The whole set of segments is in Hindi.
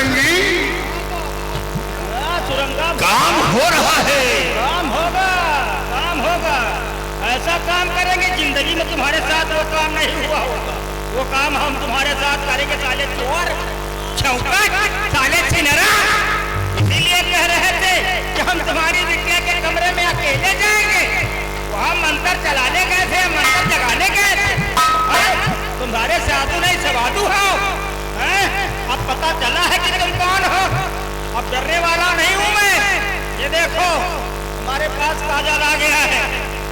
सुरंगी, सुरंगा काम हो रहा है। काम होगा, काम होगा। ऐसा काम करेंगे जिंदगी में तुम्हारे साथ वो काम नहीं हुआ होगा। वो काम हम तुम्हारे साथ करेंगे साले चोर, चौकट, साले छिनरा। इसीलिए कह रहे थे कि हम तुम्हारी बिटिया के कमरे में अकेले जाएंगे। वहाँ मंत्र चलाने गए थे, मंत्र जगाने गए थे। तुम्हारे साधु नहीं सवादु हो। अब पता चला है कि तुम कौन हो। अब डरने वाला नहीं हूँ मैं। ये देखो हमारे पास काजल आ गया है।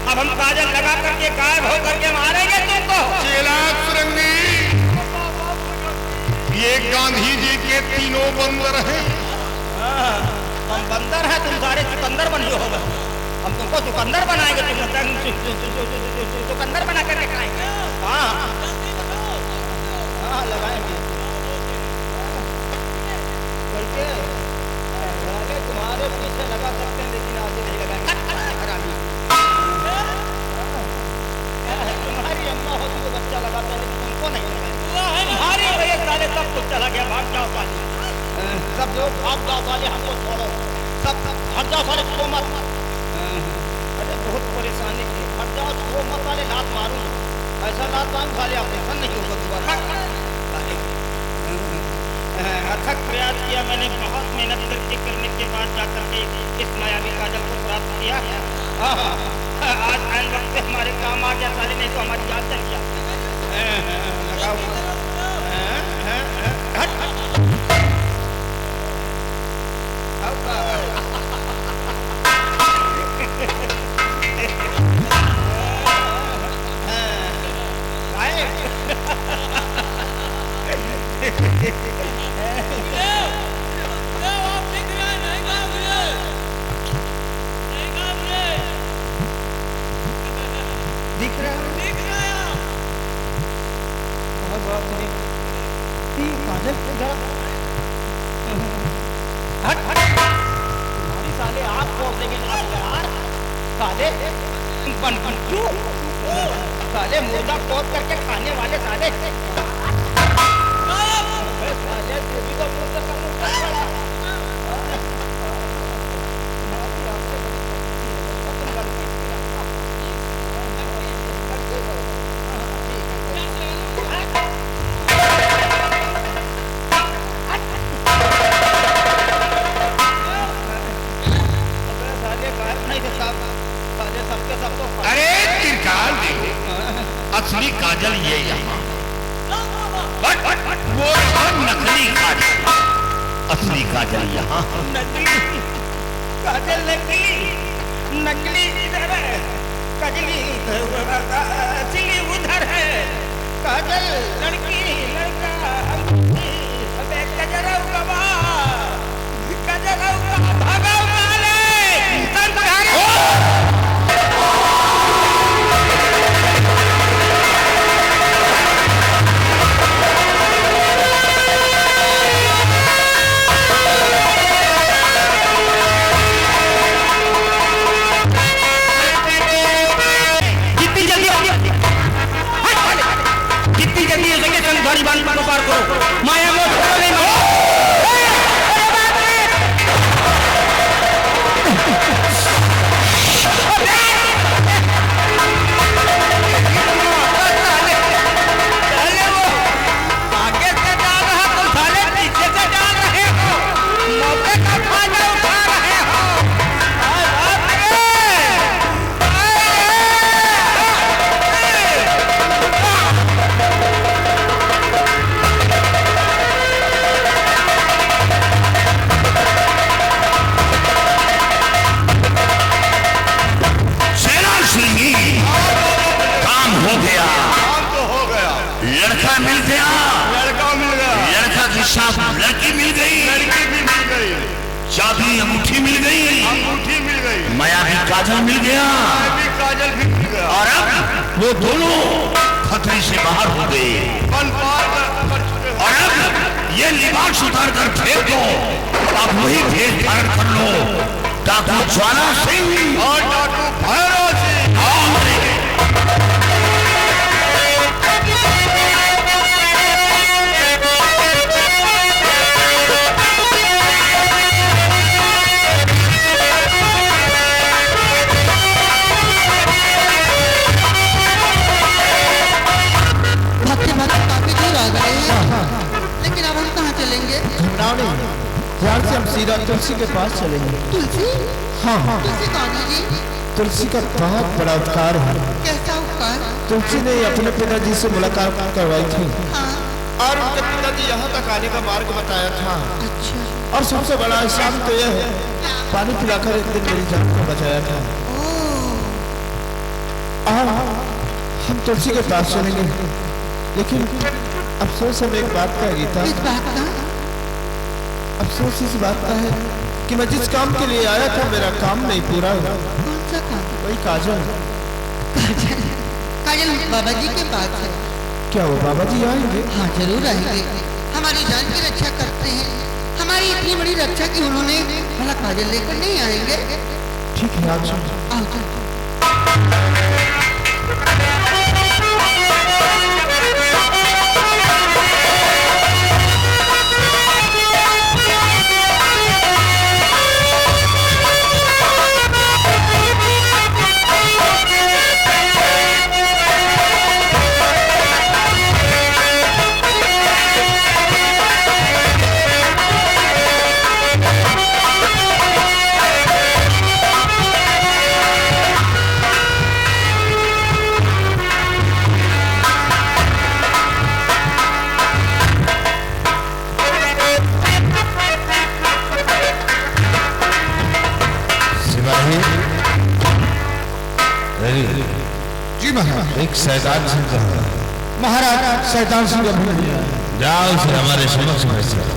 अब हम काजल लगा करके गायब हो करके मारेंगे तुमको। चेला सुरंगी, ये गांधी जी के तीनों बंदर हैं। हम बंदर हैं, तुम सारे चुकंदर बन जो होगा। हम तुमको चुकंदर बनाएंगे, चुकंदर बना करके खाएंगे। हाँ लगाएंगे बल्कि तुम्हारे पीछे लगा सकते हैं, लेकिन आगे नहीं लगाएंगे। तुम्हारी अम्मा होती तो बच्चा लगाता है, लेकिन तुमको नहीं लगाएंगे। तुम्हारी वजह साले सब कुछ चला गया। भाग जाओ साले, सब लोग भाग जाओ साले, हमको छोड़ो। सब हट जाओ साले, छो मत। अरे बहुत परेशानी की, हट जाओ, छो मत साले, लात मारूं। ऐसा लात मारूं साले ऑपरेशन नहीं होगा दोबारा। अथक प्रयास किया मैंने, बहुत मेहनत करने के बाद जाकर के इस मायावी काजल को प्राप्त किया। आज आन वक्त से हमारे काम आ गया साले, नहीं तो हमारी जान चल गया। साले आप बोल देंगे यार, साले बनबंटू, साले मुर्दा पोत करके खाने वाले साले। साले देवी का मुर्दा का मुर्दा। अरे त्रिकाल देखो, असली काजल ये यहाँ, वो नकली काजल, असली काजल यहाँ। नकली काजल, नकली नकली इधर है, कजली असली उधर है। काजल लड़की लड़का, अबे कजराऊ कबा, कजराऊ का भगाओ वाले गाड़ी बांध पार करो। माया मोह नहीं लड़की मिल गई, लड़की भी मिल गई, चाबी अंगूठी मिल गई, अंगूठी मिल गई, मायावी काजल मिल गया, मायावी काजल भी मिल गया। और अब वो दोनों खतरे से बाहर हो गए, और अब ये लिबास उतार कर फेंक दो। अब वही भेद धारण कर लो, डाकू ज्वाला सिंह और डाकू भैरव सिंह। नहीं, ध्यान से हम सीधा तुलसी के पास चलेंगे। तुलसी? हाँ हाँ, तुलसी कौन है जी? तुलसी का बहुत बड़ा उपकार है। कैसा उपकार? तुलसी ने अपने पिताजी से मुलाकात करवाई थी हाँ। और उनके पिताजी यहाँ तक आने का मार्ग बताया था। अच्छा। और सबसे बड़ा एहसान तो यह है, पानी पिलाकर एक दिन मेरी जान को बचाया था। और हम तुलसी के पास चलेंगे, लेकिन अफसोस हम एक बात का है गीता, इस बात का? अफसोस इस बात का है कि मैं जिस काम के लिए आया था मेरा काम नहीं पूरा हुआ। कौन सा काम? वही काजल। काजल? काजल बाबा जी के पास है। क्या वो बाबा जी आएंगे? हाँ जरूर आएंगे। हमारी जान की रक्षा करते हैं, हमारी इतनी बड़ी रक्षा की उन्होंने, भला काजल लेकर नहीं आएंगे? ठीक है, आज आओ चलो। जी महाराज। एक शैतान सिंह का महाराज शैतान सिंह जाओ से हमारे समक्ष फैसला।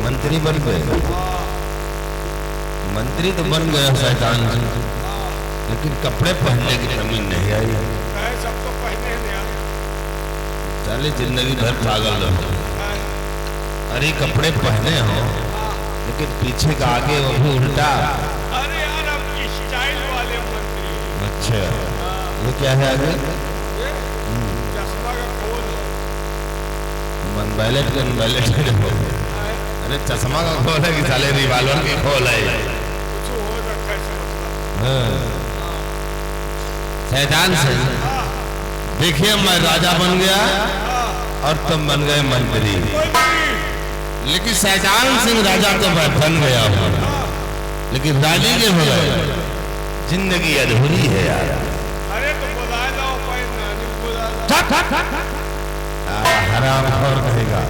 मंत्री बन गए, मंत्री तो बन गया शैतान, लेकिन कपड़े पहनने की कमी नहीं आई। सबको पहने चले जिंदगी भर पागल रहो। अरे कपड़े पहने हो लेकिन पीछे का आगे वो भी उल्टा। अरे यार अब स्टाइल वाले मंत्री। अच्छा वो क्या है आगे? चश्मा का खोल मन बैलेट के बैलेट। अरे चश्मा का खोल है कि साले रिवाल्वर की खोल है? कुछ हो रखा है। शैतान से देखिए मैं राजा बन गया और तुम बन गए मंत्री, लेकिन शैतान सिंह राजा तो बन गया हूँ, लेकिन रानी के हो गए जिंदगी अधूरी है यार। अरे तो बुला लो, नानी बुला लो। हराम खोर कहेगा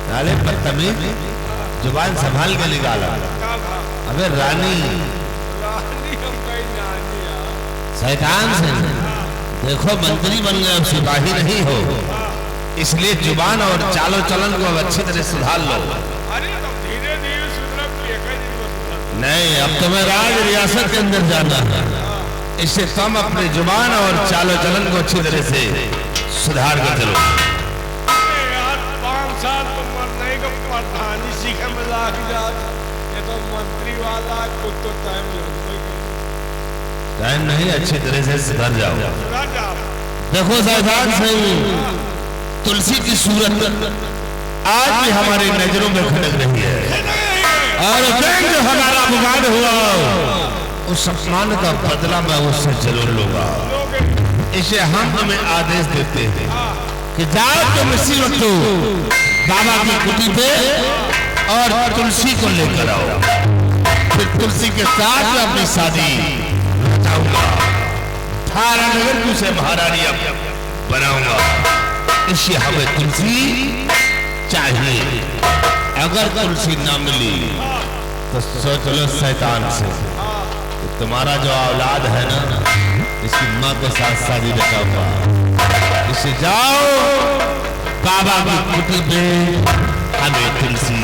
नाले बदतमीज, जुबान संभाल के निकाला। अबे रानी शैतान से देखो मंत्री बन गए, सिपाही नहीं हो, इसलिए जुबान और चालो चलन को अच्छी तरह सुधार लो। अरे तो धीरे धीरे सुधर। नहीं अब तुम्हें राज रियासत के अंदर जाना है, इससे तुम अपने जुबान और चालो चलन को अच्छी तरह से सुधार कर चलो। यार 5 साल तो मरने को प्रधानी सीखे में लाग जात, ये तो मंत्री वाला कुछ तो टाइम लगेगा। टाइम नहीं, अच्छी तरह से सुधर जाओ। देखो शैतान सिंह, तुलसी की सूरत आज भी हमारी नजरों में खटक रही है, और जो हमारा अपमान हुआ उस अपमान का बदला मैं उससे जरूर लूंगा। इसे हम तुम्हें आदेश देते हैं कि जाओ तुम इसी वक्त बाबा की कुटी पे और तुलसी को लेकर आओ, फिर तुलसी के साथ अपनी शादी रचाऊंगा। सारा नगर तुझे महारानी बनाऊंगा। इसलिए हमें तुलसी चाहिए। अगर तुलसी ना मिली तो सोच लो शैतान से कि तुम्हारा जो औलाद है ना, इसकी माँ के साथ शादी रचाऊंगा। इससे जाओ बाबा की कुटी में, हमें तुलसी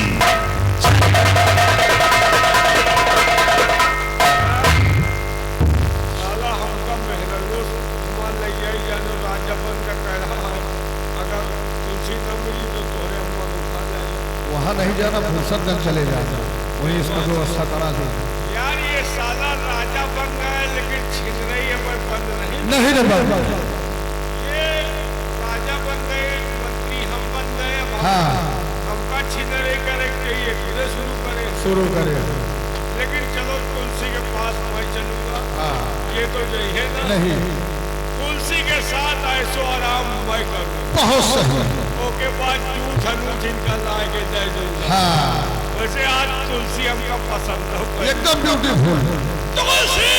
वहाँ नहीं जाना, फुर्सतगंज चले जाना, वहीं इसका व्यवस्था करा दे। यार ये साला राजा बन गया है, लेकिन छिनरई हमें बंद नहीं रे बाबा, ये राजा बन गए, मंत्री हम बन गए। हाँ हमका छिनरई करे चाहिए, फिर शुरू करे। लेकिन चलो तुलसी के पास मैं चलूंगा। हाँ ये तो यही है ना? नहीं, तुलसी के साथ ऐसो आराम मैं करूँ। बहुत सही। ओके बाद जूठ अनूठ इनका लाके दे दूंगा। हाँ वैसे आज तुलसी हमका पसंद हो, एकदम ब्यूटीफुल। तुलसी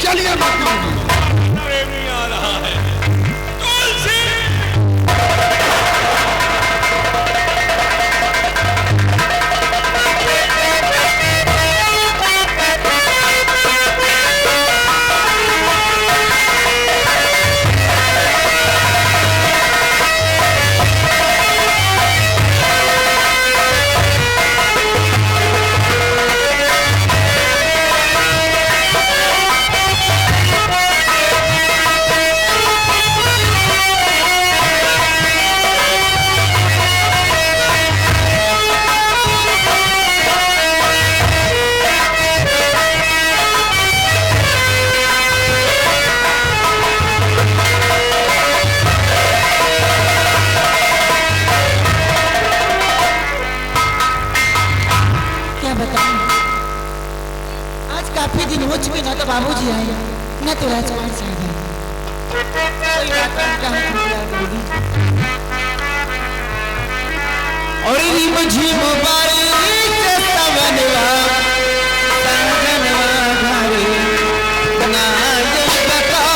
चलिए प्रेमी आ रहा है। तुलसी काफी दिन हो चुके, ना तो बाबूजी आए न तो राजकुमार साहब आए। कोई बात नहीं, क्या इंतजार करोगी? और मुझे मुबारक सवनवा संगनवा घरे ना ये बताओ।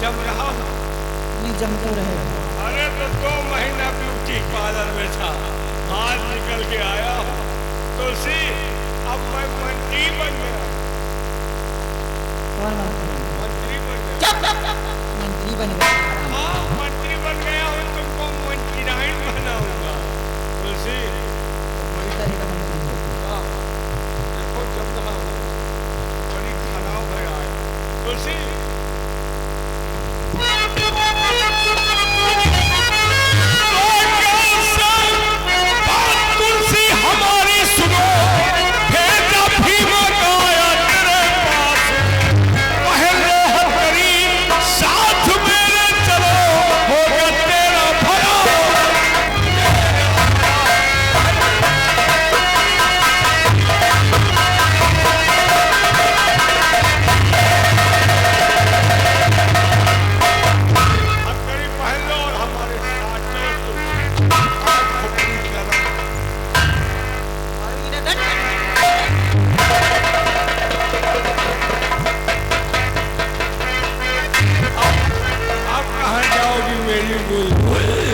जम रहा हूँ। नहीं जमते रहे। अरे तो 2 महीना ब्यूटी पार्लर में था, आज निकल के आया हूँ। तुलसी अब मैं मंत्री बन गया। कौन मंत्री बन गया? मंत्री बन गया? हाँ मंत्री बन गया हूँ, तुमको मंत्रीराइन बनाऊंगा। तुलसी बड़ी तरह का मंत्री हो। हाँ देखो जम रहा हूँ, बड़ी खराब है आज। तुलसी तुलसी हमारी सुनो, भेजा भीम गाया तेरे पास। पहले हथकड़ी साथ मेरे चलो, होगा तेरा भला। हथकड़ी पहन लो और हमारे साथ चलो। अब कहाँ जाओगी मेरी बुलबुल?